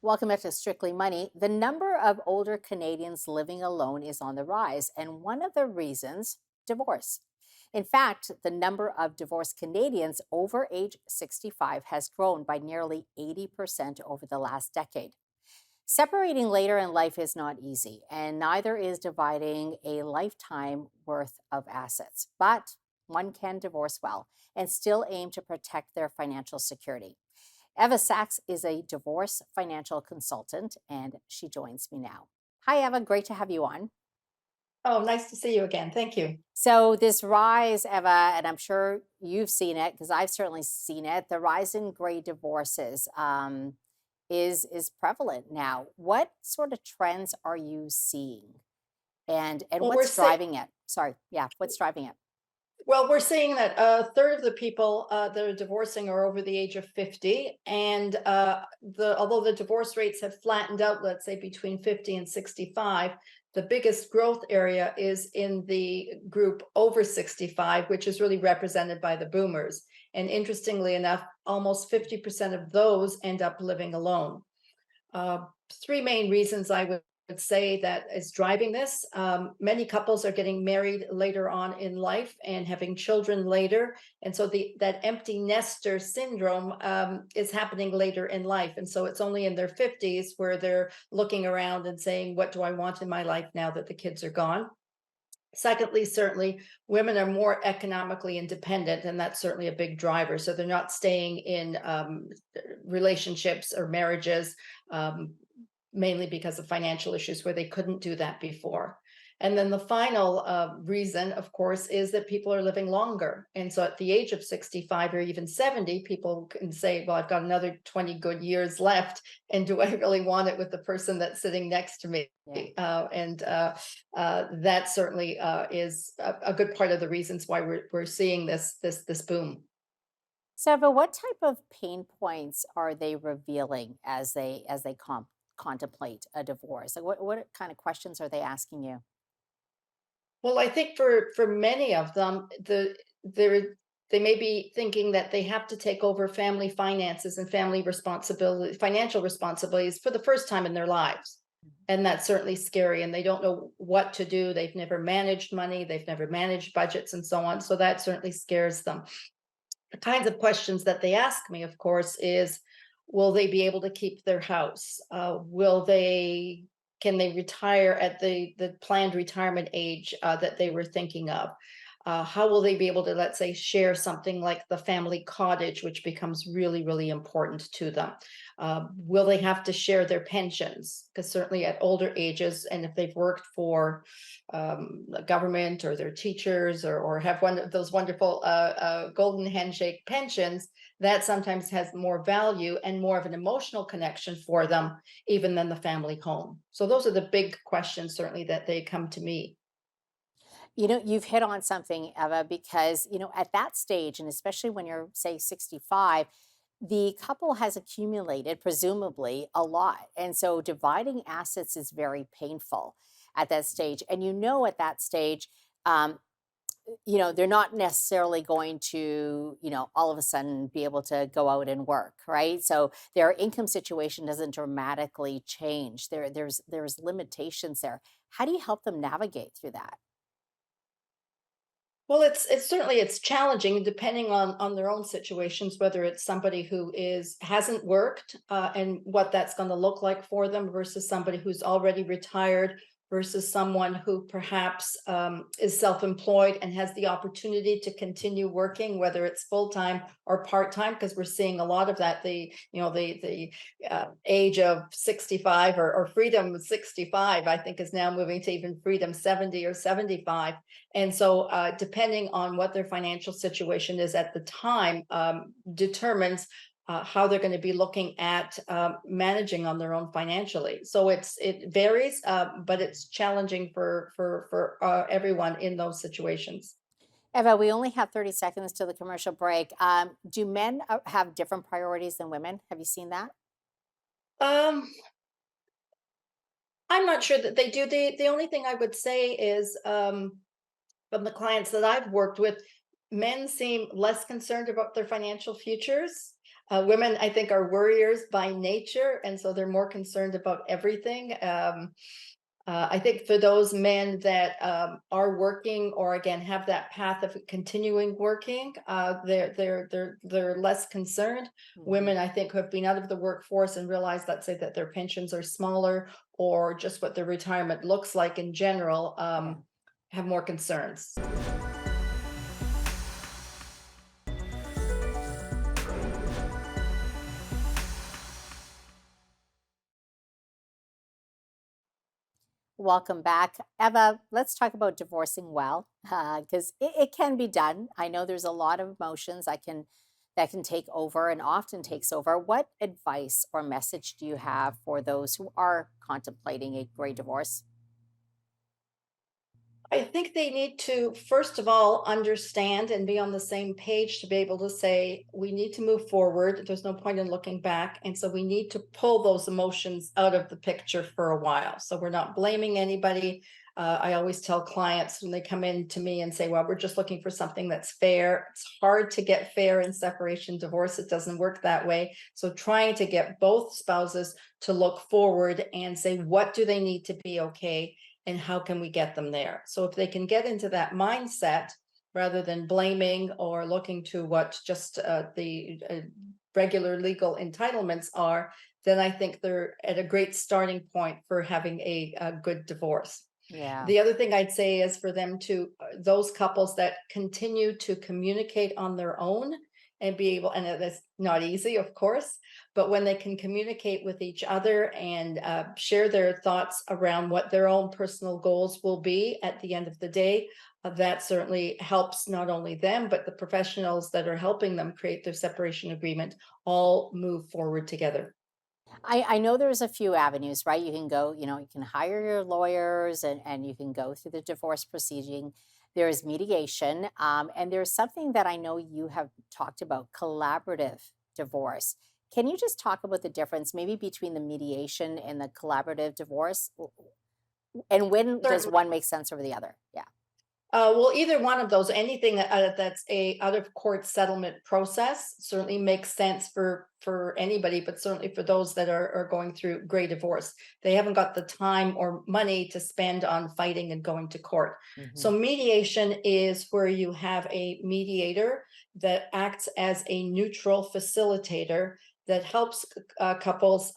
Welcome back to Strictly Money. The number of older Canadians living alone is on the rise, and one of the reasons, divorce. In fact, the number of divorced Canadians over age 65 has grown by nearly 80% over the last decade. Separating later in life is not easy, and neither is dividing a lifetime worth of assets. But one can divorce well and still aim to protect their financial security. Sachs is a divorce financial consultant, and she joins me now. Hi, Eva. Great to have you on. Oh, nice to see you again. Thank you. So, this rise, Eva, and I'm sure you've seen it because I've certainly seen it. The rise in gray divorces is prevalent now. What sort of trends are you seeing, and Well, we're what's say driving it? Sorry, yeah, what's driving it? we're seeing that a third of the people that are divorcing are over the age of 50, and the although the divorce rates have flattened out, let's say between 50 and 65, the biggest growth area is in the group over 65, which is really represented by the boomers. And interestingly enough, almost 50% of those end up living alone. Uh, Three main reasons I would say that is driving this. Many couples are getting married later on in life and having children later, and so the that empty nester syndrome is happening later in life, and so it's only in their 50s where they're looking around and saying, "What do I want in my life now that the kids are gone?" Secondly, certainly women are more economically independent, and that's certainly a big driver. So they're not staying in relationships or marriages, um, mainly because of financial issues where they couldn't do that before. And then the final reason, of course, is that people are living longer. And so at the age of 65 or even 70, people can say, well, I've got another 20 good years left. And do I really want it with the person that's sitting next to me? Yeah. That certainly is a good part of the reasons why we're seeing this boom. So, but what type of pain points are they revealing as they contemplate a divorce? Like, what kind of questions are they asking you? Well, I think for many of them, they may be thinking that they have to take over family finances and family responsibility, financial responsibilities for the first time in their lives. And that's certainly scary. And they don't know what to do. They've never managed money, they've never managed budgets and so on. So that certainly scares them. The kinds of questions that they ask me, of course, is will they be able to keep their house? Will they can they retire at the planned retirement age that they were thinking of? How will they be able to, let's say, share something like the family cottage, which becomes really, really important to them? Will they have to share their pensions? Because certainly at older ages, and if they've worked for the government or their teachers or have one of those wonderful golden handshake pensions, that sometimes has more value and more of an emotional connection for them, even than the family home. So those are the big questions, certainly, that they come to me. You've hit on something, Eva, because, at that stage, and especially when you're, say, 65, the couple has accumulated, presumably, a lot. And so dividing assets is very painful at that stage. And at that stage, um, they're not necessarily going to, all of a sudden be able to go out and work, right? So their income situation doesn't dramatically change. There's limitations there. How do you help them navigate through that? Well, it's certainly it's challenging depending on their own situations, whether it's somebody who is hasn't worked and what that's going to look like for them versus somebody who's already retired versus someone who perhaps is self-employed and has the opportunity to continue working, whether it's full-time or part-time, because we're seeing a lot of that. The age of 65 or freedom 65, I think, is now moving to even freedom 70 or 75. And so, depending on what their financial situation is at the time, determines how they're going to be looking at managing on their own financially. So it varies, but it's challenging for everyone in those situations. Eva, we only have 30 seconds to the commercial break. Do men have different priorities than women? Have you seen that? Um, I'm not sure that they do. The only thing I would say is from the clients that I've worked with, men seem less concerned about their financial futures. Women, I think, are worriers by nature, and so they're more concerned about everything. I think for those men that are working, or again have that path of continuing working, they're less concerned. Mhm. Women, I think, who have been out of the workforce and realize, let's say, that their pensions are smaller, or just what their retirement looks like in general, Yeah. have more concerns. Welcome back. Eva, let's talk about divorcing well, because it can be done. I know there's a lot of emotions that can take over and often takes over. What advice or message do you have for those who are contemplating a gray divorce? I think they need to, first of all, understand and be on the same page to be able to say, we need to move forward. There's no point in looking back. And so we need to pull those emotions out of the picture for a while. So we're not blaming anybody. I always tell clients when they come in to me and say, well, we're just looking for something that's fair. It's hard to get fair in separation divorce. It doesn't work that way. So trying to get both spouses to look forward and say, what do they need to be okay? And how can we get them there? So if they can get into that mindset rather than blaming or looking to what just the regular legal entitlements are, then I think they're at a great starting point for having a good divorce. Yeah. The other thing I'd say is for them to, those couples that continue to communicate on their own and be able, and that's not easy, of course, but when they can communicate with each other and share their thoughts around what their own personal goals will be at the end of the day, that certainly helps not only them, but the professionals that are helping them create their separation agreement all move forward together. I know there's a few avenues, right? You can go, you can hire your lawyers and you can go through the divorce proceeding. There's mediation. And there's something that I know you have talked about, collaborative divorce. Can you just talk about the difference maybe between the mediation and the collaborative divorce? And when does Certainly. one make sense over the other? Yeah. Well, either one of those, anything that's a out of court settlement process certainly makes sense for anybody, but certainly for those that are going through gray divorce. They haven't got the time or money to spend on fighting and going to court. So Hmm. mediation is where you have a mediator that acts as a neutral facilitator that helps couples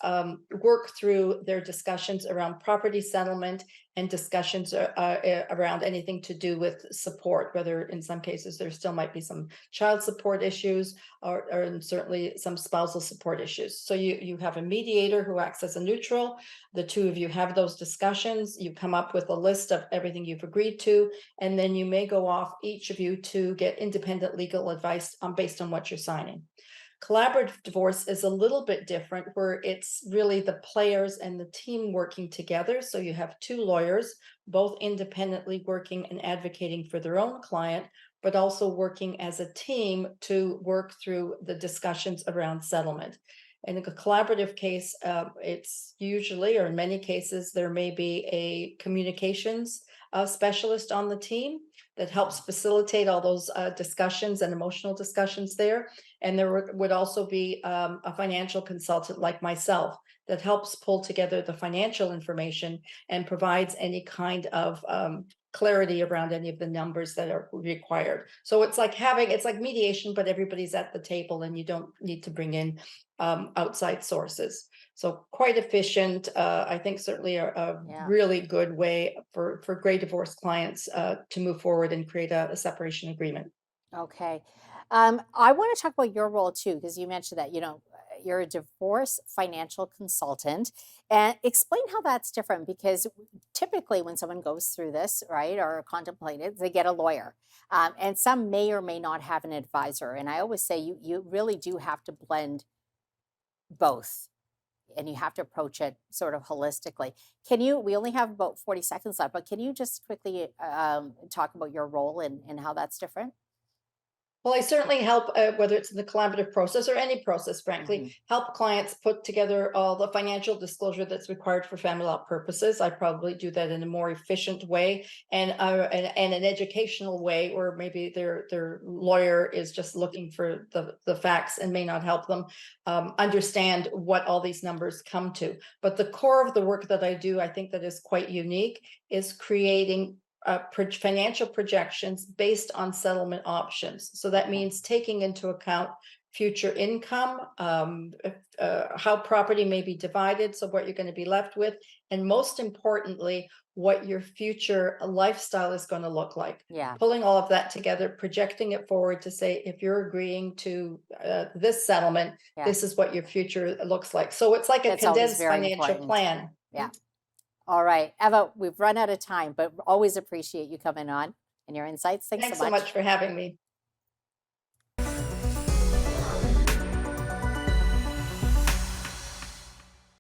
work through their discussions around property settlement and discussions around anything to do with support, whether in some cases there still might be some child support issues, or certainly some spousal support issues. So you have a mediator who acts as a neutral. The two of you have those discussions. You come up with a list of everything you've agreed to, and then you may go off, each of you, to get independent legal advice based on what you're signing. Collaborative divorce is a little bit different, where it's really the players and the team working together. So you have two lawyers, both independently working and advocating for their own client, but also working as a team to work through the discussions around settlement. In a collaborative case, it's usually, or in many cases, there may be a communications specialist on the team that helps facilitate all those discussions and emotional discussions there. And there would also be a financial consultant like myself that helps pull together the financial information and provides any kind of clarity around any of the numbers that are required. So it's like mediation, but everybody's at the table and you don't need to bring in outside sources. So quite efficient. I think certainly a Yeah. really good way for gray divorce clients to move forward and create a separation agreement. Okay. I want to talk about your role too, because you mentioned that, you're a divorce financial consultant, and explain how that's different because typically when someone goes through this, right, or contemplate it, they get a lawyer. And some may or may not have an advisor. And I always say you really do have to blend both and you have to approach it sort of holistically. We only have about 40 seconds left, but can you just quickly talk about your role and how that's different? Well, I certainly help, whether it's in the collaborative process or any process, Mhm. frankly, help clients put together all the financial disclosure that's required for family law purposes. I probably do that in a more efficient way and an educational way, or maybe their lawyer is just looking for the facts and may not help them understand what all these numbers come to. But the core of the work that I do, I think that is quite unique, is creating financial projections based on settlement options. So that Okay. means taking into account future income, how property may be divided, so what you're going to be left with, and most importantly, what your future lifestyle is going to look like. Yeah. Pulling all of that together, projecting it forward to say, if you're agreeing to this settlement, Yeah. this is what your future looks like. So it's like a That's always condensed very financial important. plan. Yeah. All right. Eva, we've run out of time, but always appreciate you coming on and your insights. Thanks so Thanks so much. much for having me.